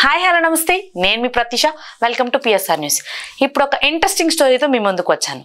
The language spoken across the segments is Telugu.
హాయ్ హలో నమస్తే నేను మీ ప్రతిష వెల్కమ్ టు పిఎస్ఆర్ న్యూస్. ఇప్పుడు ఒక ఇంట్రెస్టింగ్ స్టోరీతో మీ ముందుకు వచ్చాను.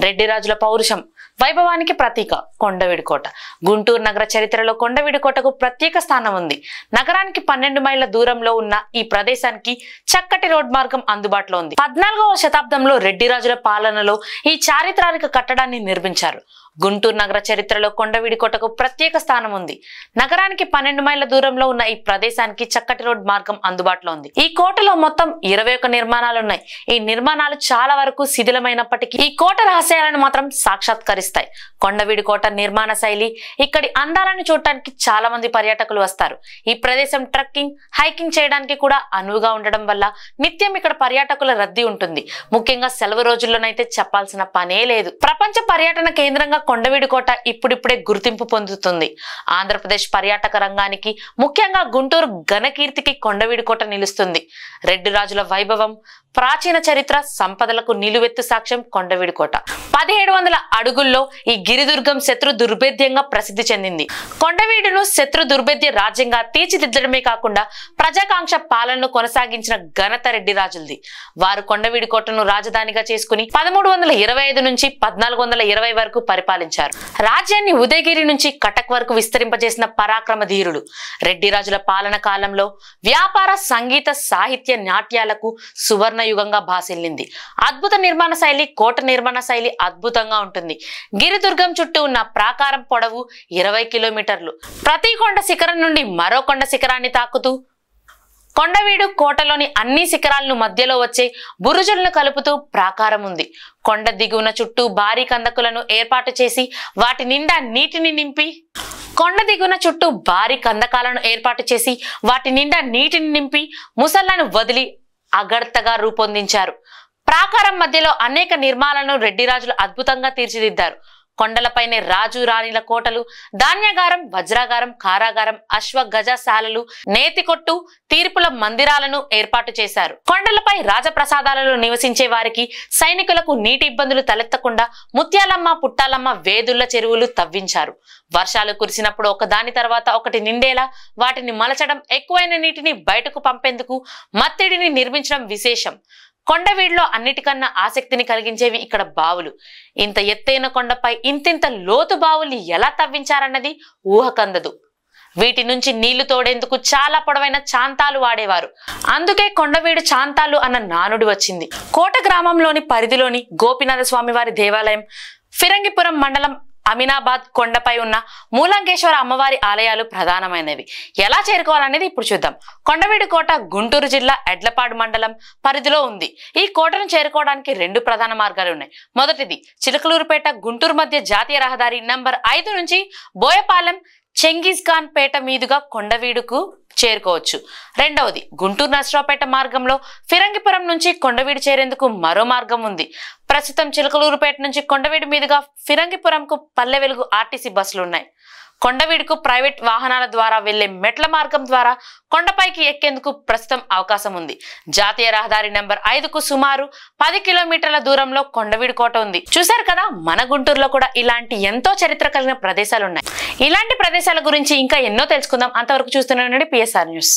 రెడ్డి రాజుల పౌరుషం వైభవానికి ప్రతీక కొండవీడు కోట. గుంటూరు నగర చరిత్రలో కొండవీడు కోటకు ప్రత్యేక స్థానం ఉంది. నగరానికి 12 మైళ్ళ దూరంలో ఉన్న ఈ ప్రదేశానికి చక్కటి రోడ్ మార్గం అందుబాటులో ఉంది. 14వ శతాబ్దంలో రెడ్డి రాజుల పాలనలో ఈ చారిత్రాత్మక కట్టడాన్ని నిర్మించారు. గుంటూరు నగర చరిత్రలో కొండవీడు కోటకు ప్రత్యేక స్థానం ఉంది. నగరానికి 12 మైళ్ళ దూరంలో ఉన్న ఈ ప్రదేశానికి చక్కటి రోడ్ మార్గం అందుబాటులో ఉంది. ఈ కోటలో మొత్తం 21 నిర్మాణాలు ఉన్నాయి. ఈ నిర్మాణాలు చాలా వరకు శిథిలమైనప్పటికీ ఈ కోట రహస్యాలను మాత్రం సాక్షాత్కరిస్తాయి. కొండవీడు కోట నిర్మాణ శైలి, ఇక్కడి అందాలను చూడటానికి చాలా మంది పర్యాటకులు వస్తారు. ఈ ప్రదేశం ట్రెక్కింగ్, హైకింగ్ చేయడానికి కూడా అనువుగా ఉండడం వల్ల నిత్యం ఇక్కడ పర్యాటకుల రద్దీ ఉంటుంది. ముఖ్యంగా సెలవు రోజుల్లోనైతే చెప్పాల్సిన పనే లేదు. ప్రపంచ పర్యటన కేంద్రంగా కొండవీడు కోట ఇప్పుడిప్పుడే గుర్తింపు పొందుతుంది. ఆంధ్రప్రదేశ్ పర్యాటక రంగానికి, ముఖ్యంగా గుంటూరు ఘనకీర్తికి కొండవీడు కోట నిలుస్తుంది. రెడ్డి రాజుల వైభవం, ప్రాచీన చరిత్ర, సంపదలకు నిలువెత్తు సాక్ష్యం కొండవీడు కోట. 1700 అడుగుల్లో ఈ గిరిదుర్గం శత్రు దుర్భేద్యంగా ప్రసిద్ధి చెందింది. కొండవీడును శత్రు దుర్భేద్య రాజ్యంగా తీర్చిదిద్దడమే కాకుండా ప్రజాకాంక్ష పాలనను కొనసాగించిన ఘనత రెడ్డి రాజులది. వారు కొండవీడు కోటను రాజధానిగా చేసుకుని 1325 నుంచి 1420 వరకు పరిపాలించారు. రాజ్యాన్ని ఉదయగిరి నుంచి కటక్ వరకు విస్తరింపజేసిన పరాక్రమ ధీరులు. రెడ్డి రాజుల పాలన కాలంలో వ్యాపార, సంగీత, సాహిత్య, నాట్యాలకు సువర్ణ యుగంగా భాసిల్లింది. అద్భుత నిర్మాణ శైలి, కోట నిర్మాణ శైలి అద్భుతంగా ఉంటుంది. గిరిదుర్గం చుట్టూ ఉన్న ప్రాకారం పొడవు 20 కిలోమీటర్లు. ప్రతి కొండ శిఖరం నుండి మరో కొండ శిఖరాన్ని తాకుతూ కొండవీడు కోటలోని అన్ని శిఖరాలను మధ్యలో వచ్చే బురుజులను కలుపుతూ ప్రాకారం ఉంది. కొండ దిగువన చుట్టూ భారీ కందకులను ఏర్పాటు చేసి వాటి నిండా నీటిని నింపి ముసళ్లను వదిలి అగర్తగా రూపొందించారు. ప్రాకారం మధ్యలో అనేక నిర్మాణాలను రెడ్డి రాజులు అద్భుతంగా తీర్చిదిద్దారు. కొండలపైనే రాజు రాణిల కోటలు, ధాన్యాగారం, వజ్రాగారం, కారాగారం, అశ్వ గజశాలలు, నేతికొట్టు, తీర్పుల మందిరాలను ఏర్పాటు చేశారు. కొండలపై రాజప్రసాదాలలో నివసించే వారికి, సైనికులకు నీటి ఇబ్బందులు తలెత్తకుండా ముత్యాలమ్మ, పుట్టాలమ్మ వేదుళ్ల చెరువులు తవ్వించారు. వర్షాలు కురిసినప్పుడు ఒకదాని తర్వాత ఒకటి నిండేలా వాటిని మలచడం, ఎక్కువైన నీటిని బయటకు పంపేందుకు మత్తిడిని నిర్మించడం విశేషం. కొండవీడులో అన్నిటికన్నా ఆసక్తిని కలిగించేవి ఇక్కడ బావులు. ఇంత ఎత్తైన కొండపై ఇంతింత లోతు బావులు ఎలా తవ్వించారన్నది ఊహకందదు. వీటి నుంచి నీళ్లు తోడేందుకు చాలా పొడవైన చాంతాలు వాడేవారు. అందుకే కొండవీడు చాంతాలు అన్న నానుడి వచ్చింది. కోట గ్రామంలోని పరిధిలోని గోపినాథ స్వామి వారి దేవాలయం, ఫిరంగిపురం మండలం అమీనాబాద్ కొండపై ఉన్న మూలంగేశ్వర అమ్మవారి ఆలయాలు ప్రధానమైనవి. ఎలా చేరుకోవాలనేది ఇప్పుడు చూద్దాం. కొండవీడు కోట గుంటూరు జిల్లా ఎడ్లపాడు మండలం పరిధిలో ఉంది. ఈ కోటను చేరుకోవడానికి 2 ప్రధాన మార్గాలు ఉన్నాయి. మొదటిది చిలకలూరుపేట గుంటూరు మధ్య జాతీయ రహదారి నంబర్ 5 నుంచి బోయపాలెం, చెంగీజ్ ఖాన్ పేట మీదుగా కొండవీడుకు చేరుకోవచ్చు. రెండవది గుంటూరు నర్సరావుపేట మార్గంలో ఫిరంగిపురం నుంచి కొండవీడు చేరేందుకు మరో మార్గం ఉంది. ప్రస్తుతం చిలకలూరుపేట నుంచి కొండవీడు మీదుగా ఫిరంగిపురంకు పల్లె వెలుగు ఆర్టీసీ బస్సులు ఉన్నాయి. కొండవీడుకు ప్రైవేట్ వాహనాల ద్వారా వెళ్లే మెట్ల మార్గం ద్వారా కొండపైకి ఎక్కేందుకు ప్రస్తుతం అవకాశం ఉంది. జాతీయ రహదారి నెంబర్ 5కు సుమారు 10 కిలోమీటర్ల దూరంలో కొండవీడు కోట ఉంది. చూశారు కదా, మన గుంటూరులో కూడా ఇలాంటి ఎంతో చరిత్ర కలిగిన ప్రదేశాలు ఉన్నాయి. ఇలాంటి ప్రదేశాల గురించి ఇంకా ఎన్నో తెలుసుకుందాం. అంతవరకు చూస్తూనే ఉండండి పిఎస్ఆర్ న్యూస్.